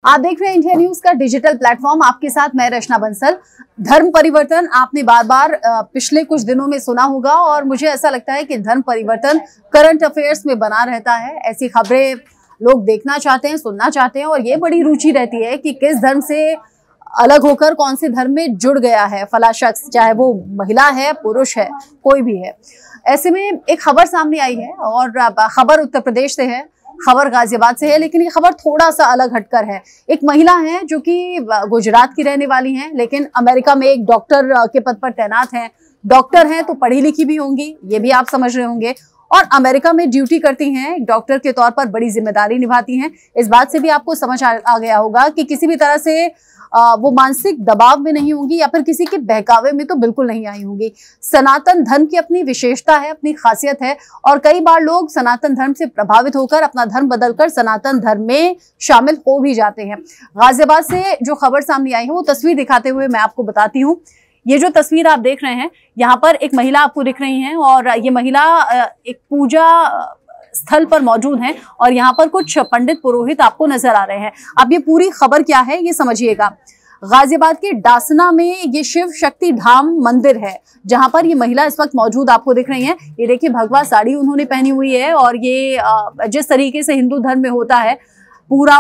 आप देख रहे हैं इंडिया न्यूज का डिजिटल प्लेटफॉर्म। आपके साथ मैं रचना बंसल। धर्म परिवर्तन आपने बार बार पिछले कुछ दिनों में सुना होगा और मुझे ऐसा लगता है कि धर्म परिवर्तन करंट अफेयर्स में बना रहता है। ऐसी खबरें लोग देखना चाहते हैं, सुनना चाहते हैं और ये बड़ी रुचि रहती है कि किस धर्म से अलग होकर कौन से धर्म में जुड़ गया है फला शख्स, चाहे वो महिला है, पुरुष है, कोई भी है। ऐसे में एक खबर सामने आई है और खबर उत्तर प्रदेश से है, खबर गाजियाबाद से है, लेकिन ये खबर थोड़ा सा अलग हटकर है। एक महिला है जो कि गुजरात की रहने वाली हैं, लेकिन अमेरिका में एक डॉक्टर के पद पर तैनात हैं। डॉक्टर हैं तो पढ़ी लिखी भी होंगी, ये भी आप समझ रहे होंगे, और अमेरिका में ड्यूटी करती हैं। एक डॉक्टर के तौर पर बड़ी जिम्मेदारी निभाती हैं। इस बात से भी आपको समझ आ गया होगा कि किसी भी तरह से वो मानसिक दबाव में नहीं होंगी या फिर किसी के बहकावे में तो बिल्कुल नहीं आई होंगी। सनातन धर्म की अपनी विशेषता है, अपनी खासियत है और कई बार लोग सनातन धर्म से प्रभावित होकर अपना धर्म बदलकर सनातन धर्म में शामिल हो भी जाते हैं। गाजियाबाद से जो खबर सामने आई है वो तस्वीर दिखाते हुए मैं आपको बताती हूँ। ये जो तस्वीर आप देख रहे हैं, यहाँ पर एक महिला आपको दिख रही है और ये महिला एक पूजा स्थल पर मौजूद हैं और यहाँ पर कुछ पंडित पुरोहित आपको नजर आ रहे हैं। अब ये पूरी खबर क्या है ये समझिएगा। गाजियाबाद के डासना में ये शिव शक्ति धाम मंदिर है जहां पर ये महिला इस वक्त मौजूद आपको दिख रही हैं। ये देखिए, भगवा साड़ी उन्होंने पहनी हुई है और ये जिस तरीके से हिंदू धर्म में होता है, पूरा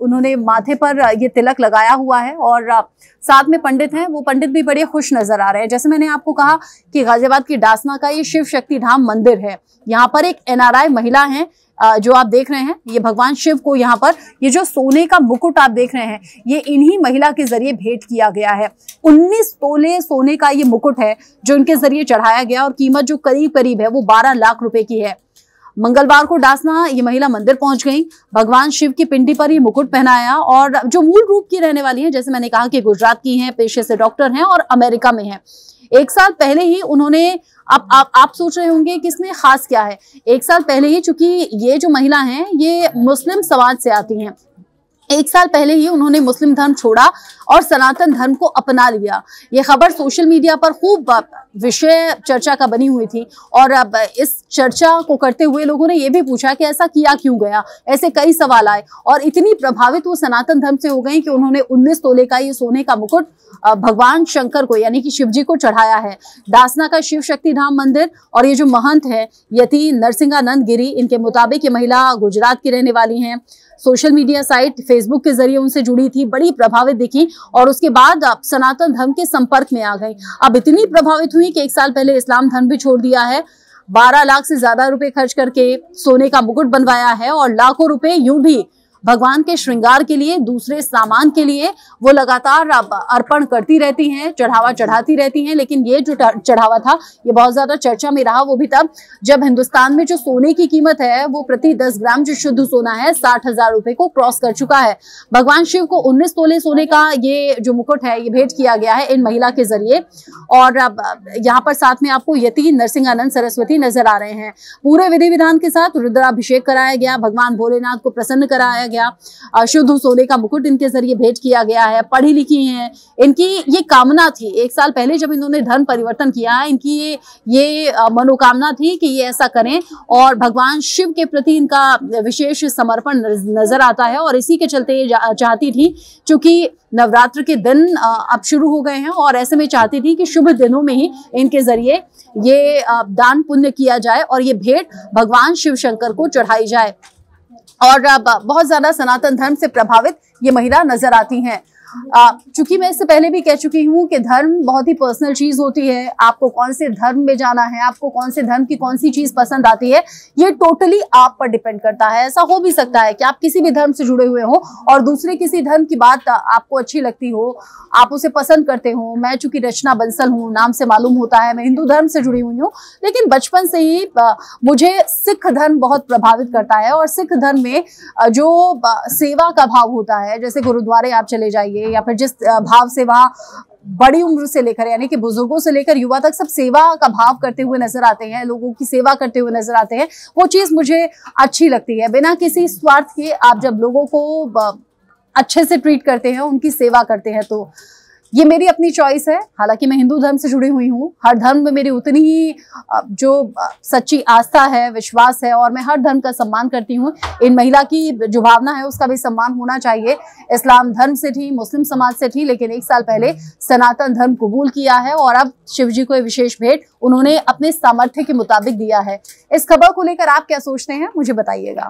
उन्होंने माथे पर ये तिलक लगाया हुआ है और साथ में पंडित हैं। वो पंडित भी बड़े खुश नजर आ रहे हैं। जैसे मैंने आपको कहा कि गाजियाबाद की डासना का ये शिव शक्ति धाम मंदिर है। यहाँ पर एक एनआरआई महिला है जो आप देख रहे हैं। ये भगवान शिव को यहाँ पर ये जो सोने का मुकुट आप देख रहे हैं, ये इन्हीं महिला के जरिए भेंट किया गया है। 19 तोले सोने का ये मुकुट है जो इनके जरिए चढ़ाया गया और कीमत जो करीब करीब है वो 12 लाख रुपए की है। मंगलवार को डासना ये महिला मंदिर पहुंच गई, भगवान शिव की पिंडी पर ये मुकुट पहनाया और जो मूल रूप की रहने वाली है, जैसे मैंने कहा कि गुजरात की हैं, पेशे से डॉक्टर हैं और अमेरिका में हैं। 1 साल पहले ही उन्होंने, अब आप सोच रहे होंगे कि इसमें खास क्या है। 1 साल पहले ही, चूंकि ये जो महिला हैं ये मुस्लिम समाज से आती हैं, 1 साल पहले ही उन्होंने मुस्लिम धर्म छोड़ा और सनातन धर्म को अपना लिया। ये खबर सोशल मीडिया पर खूब विषय चर्चा का बनी हुई थी और अब इस चर्चा को करते हुए लोगों ने ये भी पूछा कि ऐसा किया क्यों गया। ऐसे कई सवाल आए और इतनी प्रभावित वो सनातन धर्म से हो गई कि उन्होंने 19 तोले का ये सोने का मुकुट भगवान शंकर को यानी कि शिव जी को चढ़ाया है। डासना का शिव शक्ति धाम मंदिर और ये जो महंत है यति नरसिंहानंद गिरी, इनके मुताबिक ये महिला गुजरात की रहने वाली हैं। सोशल मीडिया साइट फेसबुक के जरिए उनसे जुड़ी थी, बड़ी प्रभावित दिखी और उसके बाद अब सनातन धर्म के संपर्क में आ गई। अब इतनी प्रभावित हुई कि 1 साल पहले इस्लाम धर्म भी छोड़ दिया है। 12 लाख से ज्यादा रुपए खर्च करके सोने का मुकुट बनवाया है और लाखों रुपए यूं भी भगवान के श्रृंगार के लिए, दूसरे सामान के लिए वो लगातार अर्पण करती रहती हैं, चढ़ावा चढ़ाती रहती हैं। लेकिन ये जो चढ़ावा था ये बहुत ज्यादा चर्चा में रहा, वो भी तब जब हिंदुस्तान में जो सोने की कीमत है वो प्रति 10 ग्राम जो शुद्ध सोना है 60,000 रुपए को क्रॉस कर चुका है। भगवान शिव को 19 तोले सोने का ये जो मुकुट है ये भेंट किया गया है इन महिला के जरिए। और अब यहाँ पर साथ में आपको यति नरसिंहानंद सरस्वती नजर आ रहे हैं। पूरे विधि विधान के साथ रुद्राभिषेक कराया गया, भगवान भोलेनाथ को प्रसन्न कराया गया, शुद्ध सोने का मुकुट इनके जरिए भेंट किया गया है। पढ़ी लिखी हैं, इनकी ये कामना थी 1 साल पहले जब इन्होंने धर्म परिवर्तन किया, इनकी ये मनोकामना थी कि ये ऐसा करें और भगवान शिव के प्रति इनका विशेष समर्पण नजर आता है और इसी के चलते ये चाहती थी, चूंकि नवरात्र के दिन अब शुरू हो गए हैं और ऐसे में चाहती थी कि शुभ दिनों में ही इनके जरिए ये दान पुण्य किया जाए और ये भेंट भगवान शिव शंकर को चढ़ाई जाए। और बहुत ज्यादा सनातन धर्म से प्रभावित ये महिला नजर आती हैं। चूंकि मैं इससे पहले भी कह चुकी हूँ कि धर्म बहुत ही पर्सनल चीज होती है। आपको कौन से धर्म में जाना है, आपको कौन से धर्म की कौन सी चीज पसंद आती है, ये टोटली आप पर डिपेंड करता है। ऐसा हो भी सकता है कि आप किसी भी धर्म से जुड़े हुए हो और दूसरे किसी धर्म की बात आपको अच्छी लगती हो, आप उसे पसंद करते हो। मैं चूंकि रचना बंसल हूँ, नाम से मालूम होता है मैं हिंदू धर्म से जुड़ी हुई हूँ, लेकिन बचपन से ही मुझे सिख धर्म बहुत प्रभावित करता है। और सिख धर्म में जो सेवा का भाव होता है, जैसे गुरुद्वारे आप चले जाइए या फिर जिस भाव से वहां बड़ी उम्र से लेकर यानी कि बुजुर्गों से लेकर युवा तक सब सेवा का भाव करते हुए नजर आते हैं, लोगों की सेवा करते हुए नजर आते हैं, वो चीज मुझे अच्छी लगती है। बिना किसी स्वार्थ के आप जब लोगों को अच्छे से ट्रीट करते हैं, उनकी सेवा करते हैं, तो ये मेरी अपनी चॉइस है। हालांकि मैं हिंदू धर्म से जुड़ी हुई हूँ, हर धर्म में मेरी उतनी ही जो सच्ची आस्था है, विश्वास है, और मैं हर धर्म का सम्मान करती हूँ। इन महिला की जो भावना है उसका भी सम्मान होना चाहिए। इस्लाम धर्म से थी, मुस्लिम समाज से थी, लेकिन 1 साल पहले सनातन धर्म कबूल किया है और अब शिव जी को एक विशेष भेंट उन्होंने अपने सामर्थ्य के मुताबिक दिया है। इस खबर को लेकर आप क्या सोचते हैं, मुझे बताइएगा।